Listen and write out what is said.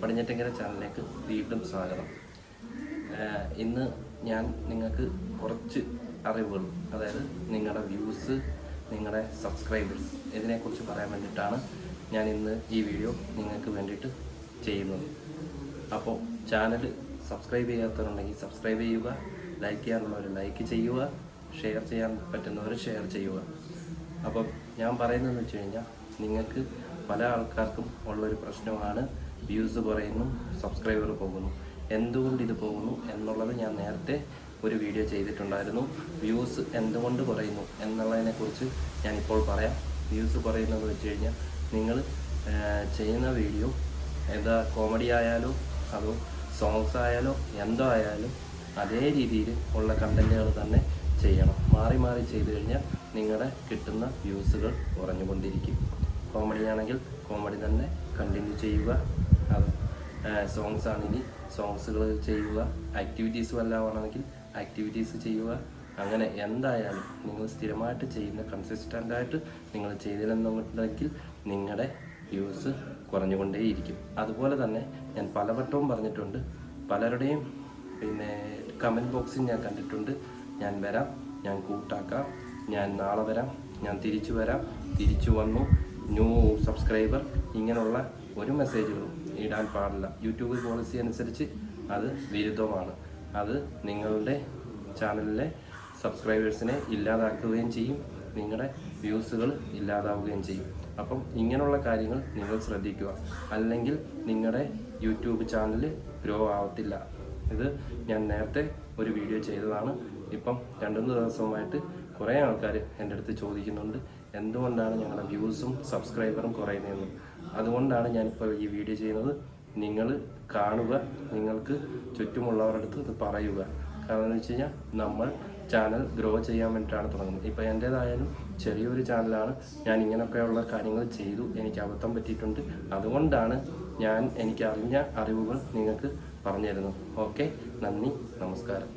പടിഞ്ഞാറ്റങ്കര ചാനലിലേക്ക് വീണ്ടും സ്വാഗതം. ഇന്ന് ഞാൻ നിങ്ങൾക്ക് കുറച്ച് അറിവുകൾ, അതായത് നിങ്ങളുടെ വ്യൂസ്, നിങ്ങളുടെ സബ്സ്ക്രൈബേഴ്സ്, ഇതിനെക്കുറിച്ച് പറയാൻ വേണ്ടിയിട്ടാണ് ഞാൻ ഇന്ന് ഈ വീഡിയോ നിങ്ങൾക്ക് വേണ്ടിയിട്ട് ചെയ്യുന്നത്. അപ്പോൾ ചാനൽ സബ്സ്ക്രൈബ് ചെയ്യാത്തവരുണ്ടെങ്കിൽ സബ്സ്ക്രൈബ് ചെയ്യുക, ലൈക്ക് ചെയ്യാനുള്ളവർ ലൈക്ക് ചെയ്യുക, ഷെയർ ചെയ്യാൻ പറ്റുന്നവർ ഷെയർ ചെയ്യുക. അപ്പം ഞാൻ പറയുന്നതെന്ന് വെച്ച് കഴിഞ്ഞാൽ, നിങ്ങൾക്ക് പല ആൾക്കാർക്കും ഉള്ളൊരു പ്രശ്നമാണ് വ്യൂസ് കുറയുന്നു, സബ്സ്ക്രൈബർ പോകുന്നു. എന്തുകൊണ്ട് ഇത് പോകുന്നു എന്നുള്ളത് ഞാൻ നേരത്തെ ഒരു വീഡിയോ ചെയ്തിട്ടുണ്ടായിരുന്നു. വ്യൂസ് എന്തുകൊണ്ട് കുറയുന്നു എന്നുള്ളതിനെക്കുറിച്ച് ഞാനിപ്പോൾ പറയാം. വ്യൂസ് കുറയുന്നതെന്ന് വെച്ച് കഴിഞ്ഞാൽ, നിങ്ങൾ ചെയ്യുന്ന വീഡിയോ ഏതാ കോമഡി ആയാലോ അതോ സോങ്സ് ആയാലോ എന്തോ ആയാലും അതേ രീതിയിൽ ഉള്ള കണ്ടൻറ്റുകൾ തന്നെ ചെയ്യണം. മാറി മാറി ചെയ്തു കഴിഞ്ഞാൽ നിങ്ങളുടെ കിട്ടുന്ന വ്യൂസുകൾ കുറഞ്ഞുകൊണ്ടിരിക്കും. കോമഡി ആണെങ്കിൽ കോമഡി തന്നെ കണ്ടിന്യൂ ചെയ്യുക, അത് സോങ്സ് ആണെങ്കിൽ സോങ്സുകൾ ചെയ്യുക, ആക്ടിവിറ്റീസ് വല്ലതാണെങ്കിൽ ആക്ടിവിറ്റീസ് ചെയ്യുക. അങ്ങനെ എന്തായാലും നിങ്ങൾ സ്ഥിരമായിട്ട് ചെയ്യുന്ന കൺസിസ്റ്റൻ്റായിട്ട് നിങ്ങൾ ചെയ്തില്ലെന്നുണ്ടെങ്കിൽ നിങ്ങളുടെ വ്യൂസ് കുറഞ്ഞുകൊണ്ടേയിരിക്കും. അതുപോലെ തന്നെ ഞാൻ പലവട്ടവും പറഞ്ഞിട്ടുണ്ട്, പലരുടെയും കമൻറ്റ് ബോക്സിൽ ഞാൻ കണ്ടിട്ടുണ്ട്, ഞാൻ വരാം, ഞാൻ കൂട്ടാക്കാം, ഞാൻ നാളെ വരാം, ഞാൻ തിരിച്ചു വരാം, തിരിച്ചു വന്നു, ന്യൂ സബ്സ്ക്രൈബർ, ഇങ്ങനെയുള്ള ഒരു മെസ്സേജുകളും ഇടാൻ പാടില്ല. യൂട്യൂബ് പോളിസി അനുസരിച്ച് അത് വിരുദ്ധമാണ്. അത് നിങ്ങളുടെ ചാനലിലെ സബ്സ്ക്രൈബേഴ്സിനെ ഇല്ലാതാക്കുകയും ചെയ്യും, നിങ്ങളുടെ വ്യൂസുകൾ ഇല്ലാതാവുകയും ചെയ്യും. അപ്പം ഇങ്ങനെയുള്ള കാര്യങ്ങൾ നിങ്ങൾ ശ്രദ്ധിക്കുക, അല്ലെങ്കിൽ നിങ്ങളുടെ യൂട്യൂബ് ചാനൽ ഗ്രോ ആവത്തില്ല. ഇത് ഞാൻ നേരത്തെ ഒരു വീഡിയോ ചെയ്തതാണ്. ഇപ്പം 2-3 ദിവസമായിട്ട് കുറേ ആൾക്കാർ എൻ്റെ അടുത്ത് ചോദിക്കുന്നുണ്ട്, എന്തുകൊണ്ടാണ് ഞങ്ങളുടെ വ്യൂസും സബ്സ്ക്രൈബറും കുറയുന്നതെന്ന്. അതുകൊണ്ടാണ് ഞാനിപ്പോൾ ഈ വീഡിയോ ചെയ്യുന്നത്. നിങ്ങൾ കാണുക, നിങ്ങൾക്ക് ചുറ്റുമുള്ളവരുടെ അടുത്ത് ഇത് പറയുക. കാരണം എന്ന് വെച്ച് കഴിഞ്ഞാൽ, നമ്മൾ ചാനൽ ഗ്രോ ചെയ്യാൻ വേണ്ടിയിട്ടാണ് തുടങ്ങുന്നത്. ഇപ്പോൾ എൻ്റേതായാലും ചെറിയൊരു ചാനലാണ്. ഞാൻ ഇങ്ങനെയൊക്കെയുള്ള കാര്യങ്ങൾ ചെയ്തു, എനിക്ക് അബദ്ധം പറ്റിയിട്ടുണ്ട്. അതുകൊണ്ടാണ് ഞാൻ എനിക്ക് അറിഞ്ഞ അറിവുകൾ നിങ്ങൾക്ക് പറഞ്ഞു തരുന്നത്. ഓക്കെ, നന്ദി, നമസ്കാരം.